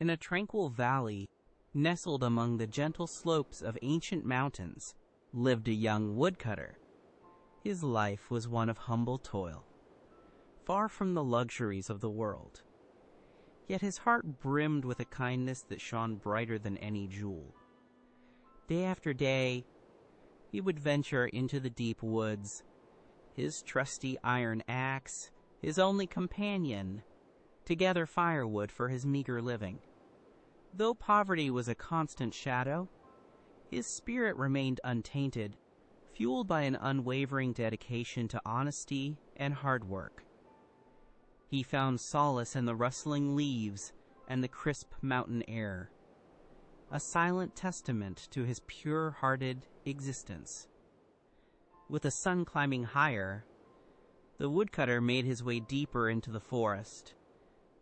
In a tranquil valley, nestled among the gentle slopes of ancient mountains, lived a young woodcutter. His life was one of humble toil, far from the luxuries of the world. Yet his heart brimmed with a kindness that shone brighter than any jewel. Day after day, he would venture into the deep woods, his trusty iron axe, his only companion, to gather firewood for his meager living. Though poverty was a constant shadow, his spirit remained untainted, fueled by an unwavering dedication to honesty and hard work. He found solace in the rustling leaves and the crisp mountain air, a silent testament to his pure-hearted existence. With the sun climbing higher, the woodcutter made his way deeper into the forest.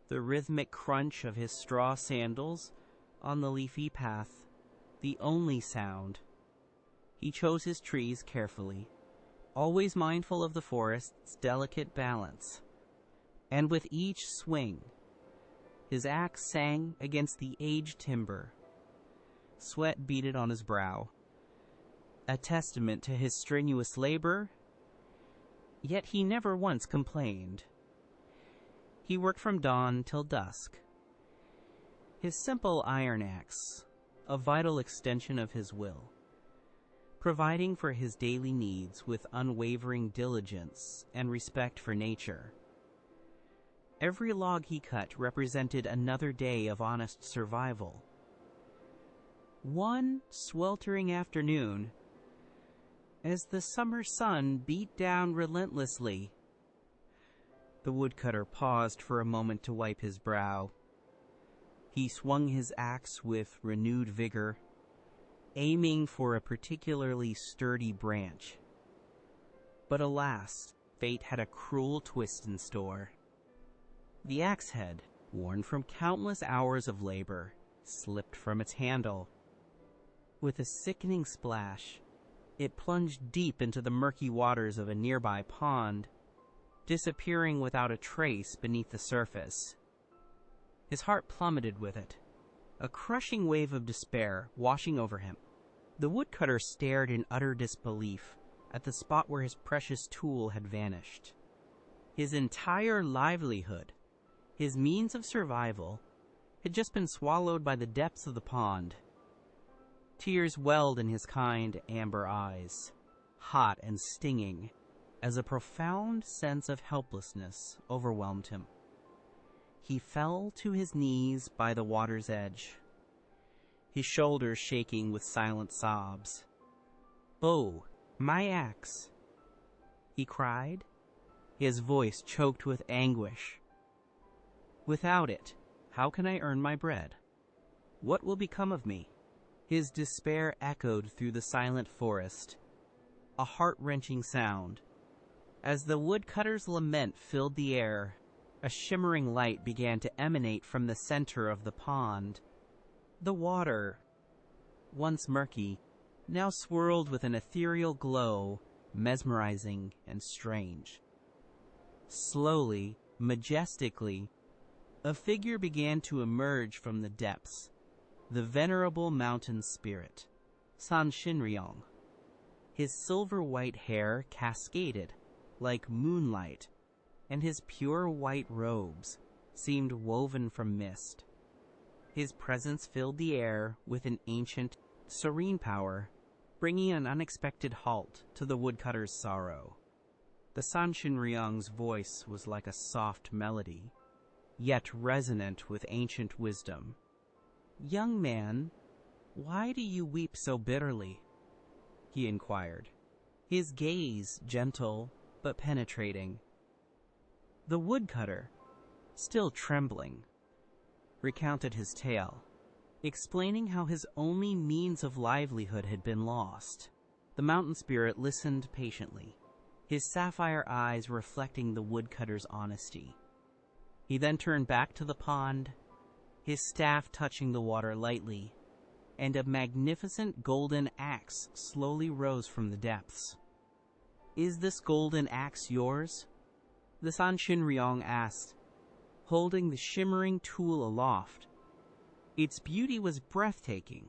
The rhythmic crunch of his straw sandals on the leafy path, the only sound. He chose his trees carefully, always mindful of the forest's delicate balance. And with each swing, his axe sang against the aged timber. Sweat beaded on his brow, a testament to his strenuous labor, yet he never once complained. He worked from dawn till dusk. His simple iron axe, a vital extension of his will, providing for his daily needs with unwavering diligence and respect for nature. Every log he cut represented another day of honest survival. One sweltering afternoon, as the summer sun beat down relentlessly, the woodcutter paused for a moment to wipe his brow. He swung his axe with renewed vigor, aiming for a particularly sturdy branch. But alas, fate had a cruel twist in store. The axe head, worn from countless hours of labor, slipped from its handle. With a sickening splash, it plunged deep into the murky waters of a nearby pond, disappearing without a trace beneath the surface. His heart plummeted with it, a crushing wave of despair washing over him. The woodcutter stared in utter disbelief at the spot where his precious tool had vanished. His entire livelihood, his means of survival, had just been swallowed by the depths of the pond. Tears welled in his kind amber eyes, hot and stinging, as a profound sense of helplessness overwhelmed him. He fell to his knees by the water's edge, his shoulders shaking with silent sobs. "Oh, my axe!" he cried, his voice choked with anguish. "Without it, how can I earn my bread? What will become of me?" His despair echoed through the silent forest, a heart-wrenching sound. As the woodcutter's lament filled the air, a shimmering light began to emanate from the center of the pond. The water, once murky, now swirled with an ethereal glow, mesmerizing and strange. Slowly, majestically, a figure began to emerge from the depths, the venerable mountain spirit, Sanshinryeong. His silver-white hair cascaded like moonlight, and his pure white robes seemed woven from mist. His presence filled the air with an ancient, serene power, bringing an unexpected halt to the woodcutter's sorrow. The Sanshinryeong's voice was like a soft melody, yet resonant with ancient wisdom. "Young man, why do you weep so bitterly?" he inquired, his gaze gentle but penetrating. The woodcutter, still trembling, recounted his tale, explaining how his only means of livelihood had been lost. The mountain spirit listened patiently, his sapphire eyes reflecting the woodcutter's honesty. He then turned back to the pond, his staff touching the water lightly, and a magnificent golden axe slowly rose from the depths. "Is this golden axe yours?" the Sanshinryeong asked, holding the shimmering tool aloft. Its beauty was breathtaking,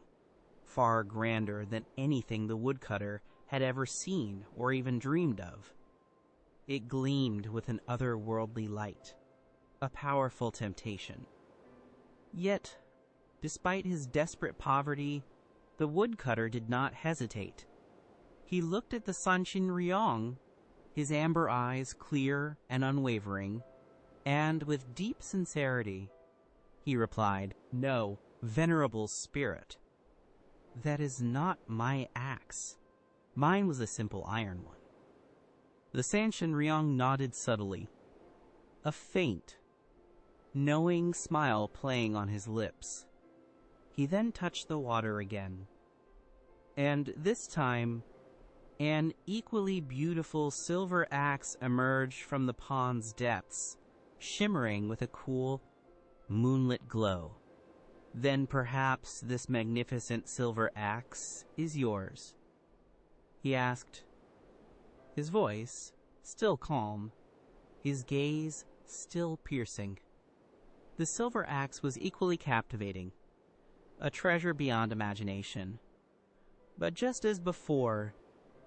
far grander than anything the woodcutter had ever seen or even dreamed of. It gleamed with an otherworldly light, a powerful temptation. Yet, despite his desperate poverty, the woodcutter did not hesitate. He looked at the Sanshinryeong, his amber eyes clear and unwavering, and with deep sincerity, he replied, "No, venerable spirit. That is not my axe. Mine was a simple iron one." The Sanshinryeong nodded subtly, a faint, knowing smile playing on his lips. He then touched the water again, and this time, an equally beautiful silver axe emerged from the pond's depths, shimmering with a cool, moonlit glow. "Then perhaps this magnificent silver axe is yours?" he asked, his voice still calm, his gaze still piercing. The silver axe was equally captivating, a treasure beyond imagination. But just as before,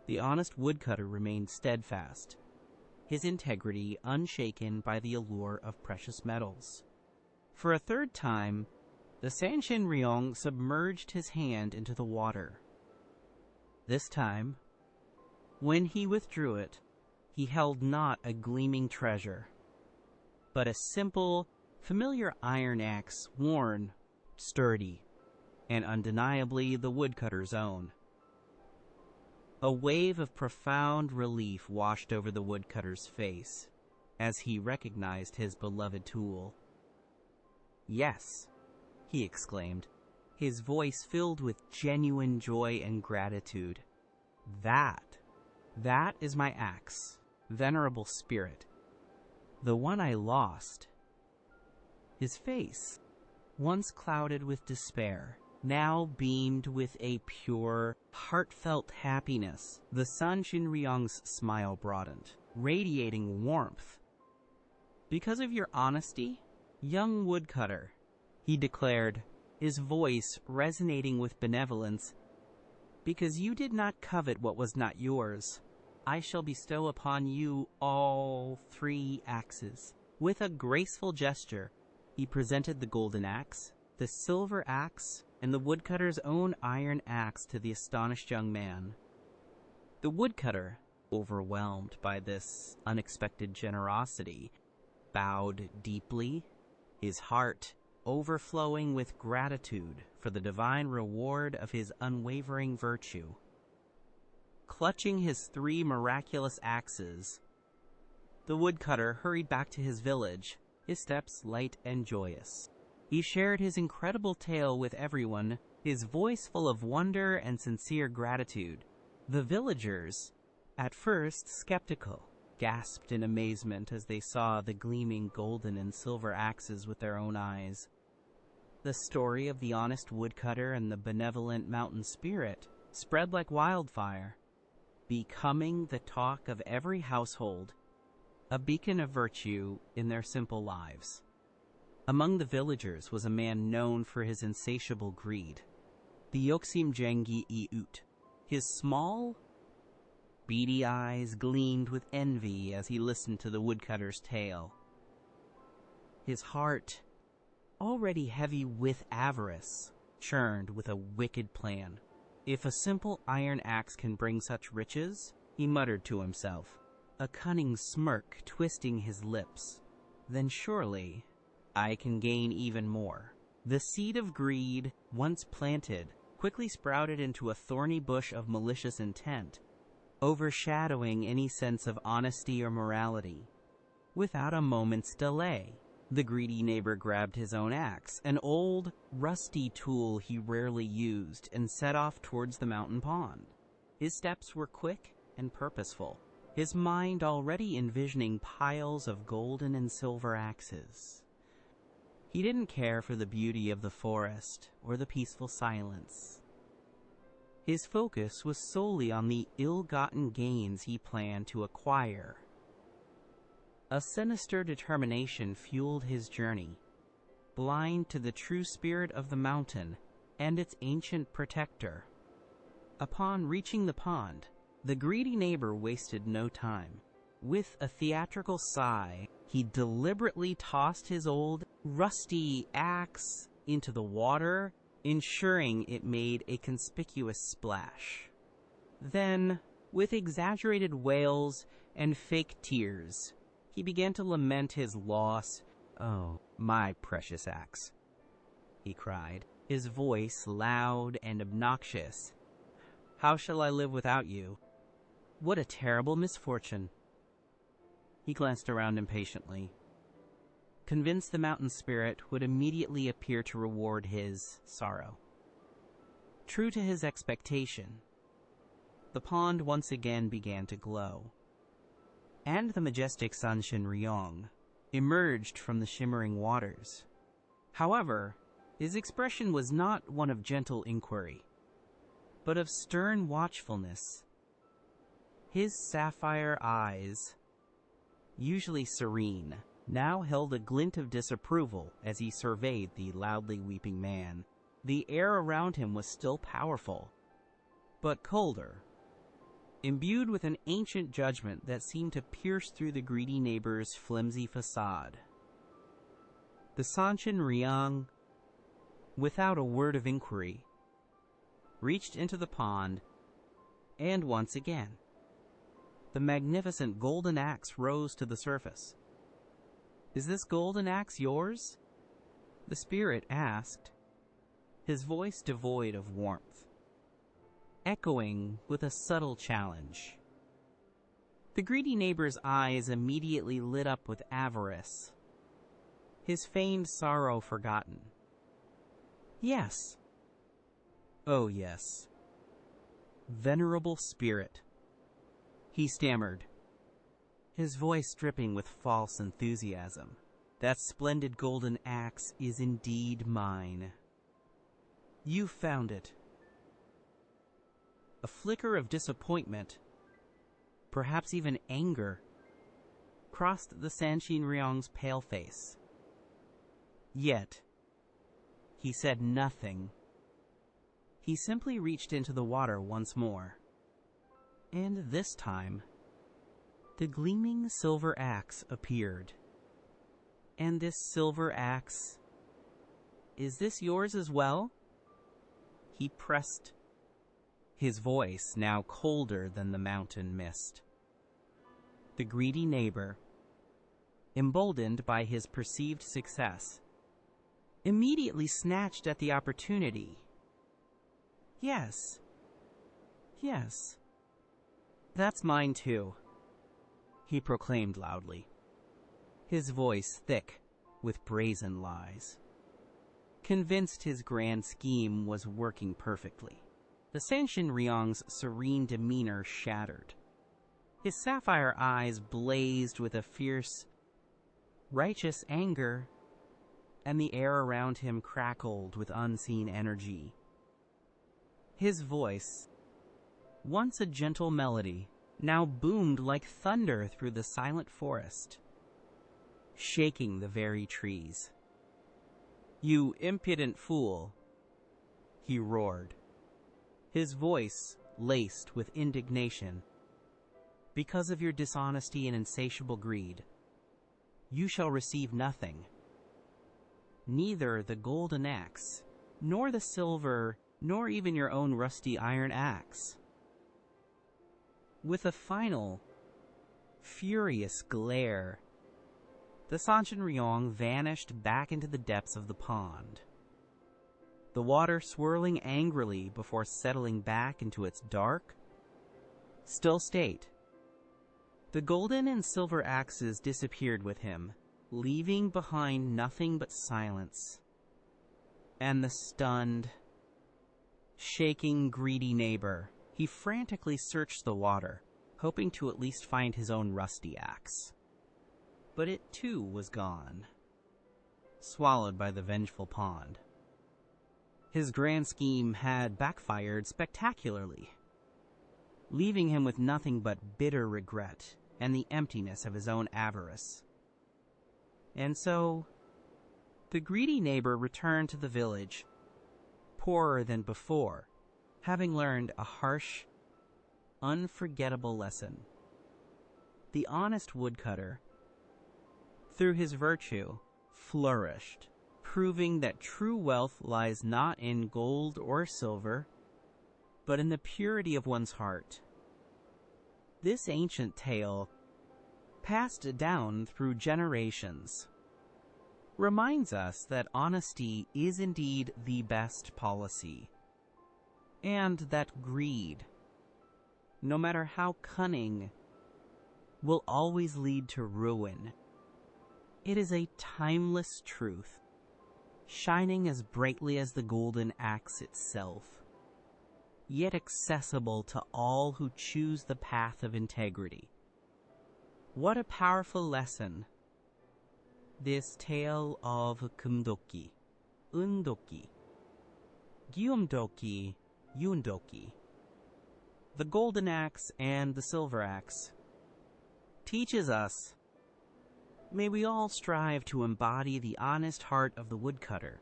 the honest woodcutter remained steadfast, his integrity unshaken by the allure of precious metals. For a third time, the Sanshinryeong submerged his hand into the water. This time, when he withdrew it, he held not a gleaming treasure, but a simple, familiar iron axe, worn, sturdy, and undeniably the woodcutter's own. A wave of profound relief washed over the woodcutter's face as he recognized his beloved tool. "Yes," he exclaimed, his voice filled with genuine joy and gratitude. That is my axe, venerable spirit. The one I lost." His face, once clouded with despair, now beamed with a pure, heartfelt happiness. The Sanshinryeong's smile broadened, radiating warmth. "Because of your honesty, young woodcutter," he declared, his voice resonating with benevolence, "because you did not covet what was not yours, I shall bestow upon you all 3 axes." With a graceful gesture, he presented the golden axe, the silver axe, and the woodcutter's own iron axe to the astonished young man. The woodcutter, overwhelmed by this unexpected generosity, bowed deeply, his heart overflowing with gratitude for the divine reward of his unwavering virtue. Clutching his 3 miraculous axes, the woodcutter hurried back to his village, his steps light and joyous. He shared his incredible tale with everyone, his voice full of wonder and sincere gratitude. The villagers, at first skeptical, gasped in amazement as they saw the gleaming golden and silver axes with their own eyes. The story of the honest woodcutter and the benevolent mountain spirit spread like wildfire, becoming the talk of every household, a beacon of virtue in their simple lives. Among the villagers was a man known for his insatiable greed, the Yoksimjengi-iut. His small, beady eyes gleamed with envy as he listened to the woodcutter's tale. His heart, already heavy with avarice, churned with a wicked plan. "If a simple iron axe can bring such riches," he muttered to himself, a cunning smirk twisting his lips, "then surely I can gain even more." The seed of greed, once planted, quickly sprouted into a thorny bush of malicious intent, overshadowing any sense of honesty or morality. Without a moment's delay, the greedy neighbor grabbed his own axe, an old, rusty tool he rarely used, and set off towards the mountain pond. His steps were quick and purposeful, his mind already envisioning piles of golden and silver axes. He didn't care for the beauty of the forest or the peaceful silence. His focus was solely on the ill-gotten gains he planned to acquire. A sinister determination fueled his journey, blind to the true spirit of the mountain and its ancient protector. Upon reaching the pond, the greedy neighbor wasted no time. With a theatrical sigh, he deliberately tossed his old, rusty axe into the water, ensuring it made a conspicuous splash. Then, with exaggerated wails and fake tears, he began to lament his loss. "Oh, my precious axe," he cried, his voice loud and obnoxious. "How shall I live without you? What a terrible misfortune." He glanced around impatiently, convinced the mountain spirit would immediately appear to reward his sorrow. True to his expectation, the pond once again began to glow, and the majestic Sanshinryeong emerged from the shimmering waters. However, his expression was not one of gentle inquiry, but of stern watchfulness. His sapphire eyes, usually serene, now held a glint of disapproval as he surveyed the loudly weeping man. The air around him was still powerful, but colder, imbued with an ancient judgment that seemed to pierce through the greedy neighbor's flimsy facade. The Sanshinryeong, without a word of inquiry, reached into the pond, and once again, the magnificent golden axe rose to the surface. "Is this golden axe yours?" the spirit asked, his voice devoid of warmth, echoing with a subtle challenge. The greedy neighbor's eyes immediately lit up with avarice, his feigned sorrow forgotten. "Yes. Oh, yes. Venerable spirit," he stammered, his voice dripping with false enthusiasm. "That splendid golden axe is indeed mine. You found it." A flicker of disappointment, perhaps even anger, crossed the Sanshinryeong's pale face. Yet, he said nothing. He simply reached into the water once more, and this time, the gleaming silver axe appeared. "And this silver axe, is this yours as well?" he pressed, his voice now colder than the mountain mist. The greedy neighbor, emboldened by his perceived success, immediately snatched at the opportunity. "Yes, yes, that's mine too," he proclaimed loudly, his voice thick with brazen lies, convinced his grand scheme was working perfectly. The Sanshinryeong's serene demeanor shattered. His sapphire eyes blazed with a fierce, righteous anger, and the air around him crackled with unseen energy. His voice, once a gentle melody, now boomed like thunder through the silent forest, shaking the very trees. "You impudent fool," he roared, his voice laced with indignation. "Because of your dishonesty and insatiable greed, you shall receive nothing. Neither the golden axe, nor the silver, nor even your own rusty iron axe." With a final, furious glare, the Sanshinryeong vanished back into the depths of the pond, the water swirling angrily before settling back into its dark, still state. The golden and silver axes disappeared with him, leaving behind nothing but silence, and the stunned, shaking, greedy neighbor. He frantically searched the water, hoping to at least find his own rusty axe. But it too was gone, swallowed by the vengeful pond. His grand scheme had backfired spectacularly, leaving him with nothing but bitter regret and the emptiness of his own avarice. And so, The greedy neighbor returned to the village, poorer than before, having learned a harsh, unforgettable lesson. The honest woodcutter, through his virtue, flourished, proving that true wealth lies not in gold or silver, but in the purity of one's heart. This ancient tale, passed down through generations, reminds us that honesty is indeed the best policy, and that greed, no matter how cunning, will always lead to ruin. It is a timeless truth, shining as brightly as the golden axe itself, yet accessible to all who choose the path of integrity. What a powerful lesson this tale of 금도끼, 은도끼, 기움도끼, 윤도끼, the golden axe and the silver axe, teaches us. May we all strive to embody the honest heart of the woodcutter,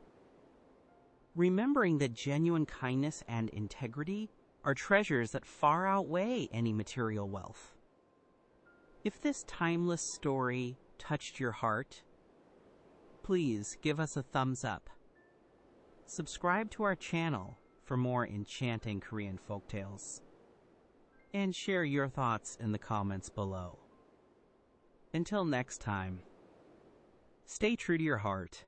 remembering that genuine kindness and integrity are treasures that far outweigh any material wealth. If this timeless story touched your heart, please give us a thumbs up. Subscribe to our channel for more enchanting Korean folktales, and share your thoughts in the comments below. Until next time, stay true to your heart